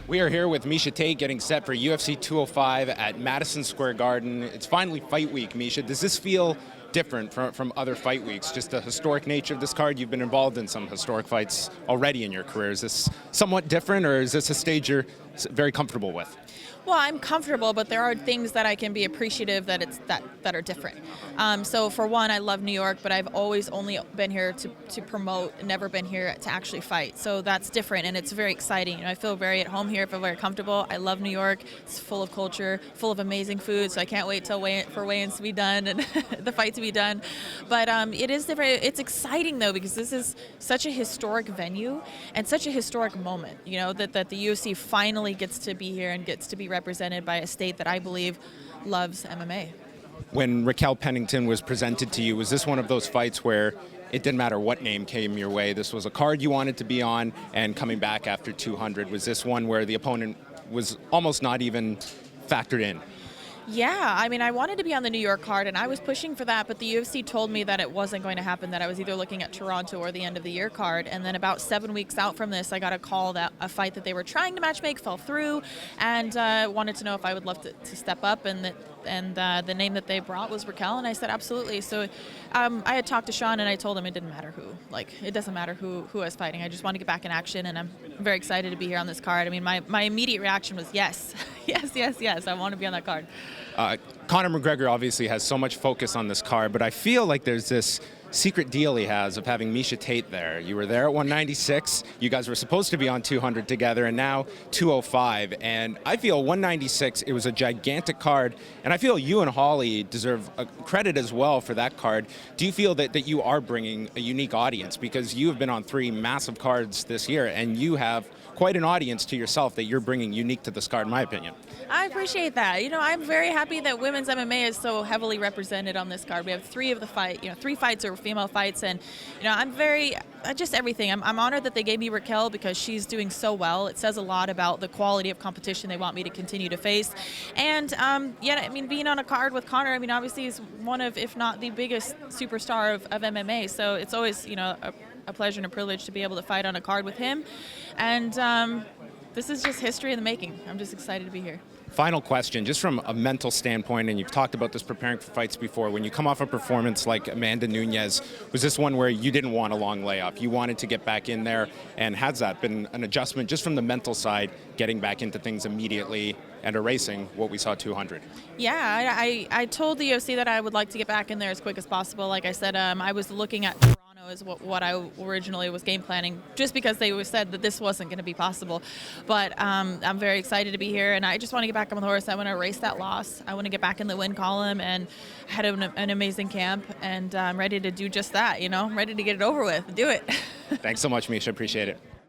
We are here with Miesha Tate getting set for UFC 205 at Madison Square Garden. It's finally fight week, Miesha. Does this feel different from other fight weeks? Just the historic nature of this card? You've been involved in some historic fights already in your career. Is this somewhat different, or is this a stage you're very comfortable with? Well, I'm comfortable, but there are things that I can be appreciative that are different. So for one, I love New York, but I've always only been here to promote, never been here to actually fight. So that's different, and it's very exciting. I feel very at home here. I feel very comfortable. I love New York. It's full of culture, full of amazing food. So I can't wait for weigh-ins to be done and the fight to be done. But it is different. It's exciting though, because this is such a historic venue and such a historic moment. That the UFC finally gets to be here and gets to be represented by a state that I believe loves MMA. When Raquel Pennington was presented to you, was this one of those fights where it didn't matter what name came your way? This was a card you wanted to be on, and coming back after 200, was this one where the opponent was almost not even factored in? Yeah, I wanted to be on the New York card, and I was pushing for that, but the UFC told me that it wasn't going to happen, that I was either looking at Toronto or the end of the year card. And then about 7 weeks out from this, I got a call that a fight that they were trying to matchmake fell through, and wanted to know if I would love to step up, and the name that they brought was Raquel, and I said absolutely. So I had talked to Sean, and I told him it didn't matter who. It doesn't matter who I was fighting. I just want to get back in action, and I'm very excited to be here on this card. My immediate reaction was yes. yes, I want to be on that card. Conor McGregor obviously has so much focus on this card, but I feel like there's this secret deal he has of having Miesha Tate there. You were there at 196. You guys were supposed to be on 200 together, and now 205. And I feel 196, it was a gigantic card, and I feel you and Holly deserve credit as well for that card. Do you feel that you are bringing a unique audience? Because you have been on 3 massive cards this year, and you have quite an audience to yourself that you're bringing unique to this card, in my opinion. I appreciate that. I'm very happy that women's MMA is so heavily represented on this card. We have 3 of the fight, 3 fights are female fights, and I'm very just everything. I'm honored that they gave me Raquel because she's doing so well. It says a lot about the quality of competition they want me to continue to face. And being on a card with Conor, obviously he's one of, if not the biggest superstar of MMA. So it's always a pleasure and a privilege to be able to fight on a card with him. And this is just history in the making. I'm just excited to be here. Final question, just from a mental standpoint, and you've talked about this preparing for fights before, when you come off a performance like Amanda Nunes, was this one where you didn't want a long layoff? You wanted to get back in there, and has that been an adjustment just from the mental side, getting back into things immediately and erasing what we saw 200? Yeah, I told the UFC that I would like to get back in there as quick as possible. Like I said, I was looking at Toronto as what I originally was game planning, just because they said that this wasn't going to be possible. But I'm very excited to be here, and I just want to get back on the horse. I want to erase that loss. I want to get back in the win column, and I had an amazing camp, and I'm ready to do just that. I'm ready to get it over with. Do it. Thanks so much, Miesha. Appreciate it.